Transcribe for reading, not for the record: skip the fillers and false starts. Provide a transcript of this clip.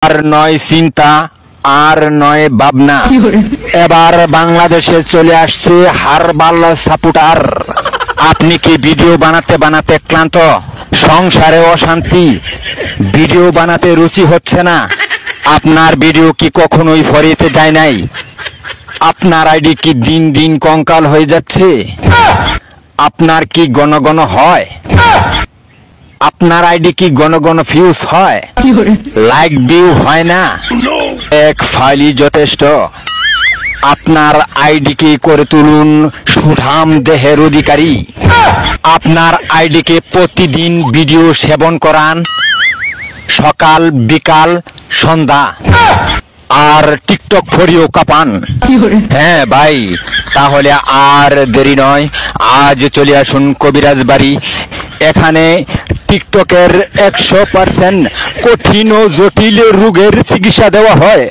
আর নয় চিন্তা আর নয় ভাবনা, এবার বাংলাদেশে চলে আসছে হারবাল সাপোর্টার। আপনি কি ভিডিও বানাতে বানাতে ক্লান্ত, সংসারে অশান্তি, ভিডিও বানাতে রুচি হচ্ছে না? আপনার ভিডিও কি কখনোই ফরিতে যায় নাই? আপনার আইডি কি দিন দিন কঙ্কাল হয়ে যাচ্ছে? আপনার কি ঘন ঘন হয়? আপনার আইডি কি ঘন ঘন ফিউজ হয়, লাইক ভিউ হয় না? এক ফাইলই যথেষ্ট। আপনার আইডিকে করে তুলুন সুঠাম দেহের অধিকারী। আপনার আইডিকে প্রতিদিন ভিডিও সেবন করান, সকাল বিকাল সন্ধ্যা, আর টিকটক ফরিও কাপান। হ্যাঁ ভাই, তাহলে আর দেরি নয়, আজ চলে আসুন কবিরাজ বাড়ি। এখানে টিকটকের 100% কঠিন ও জটিল রোগের চিকিৎসা দেওয়া হয়।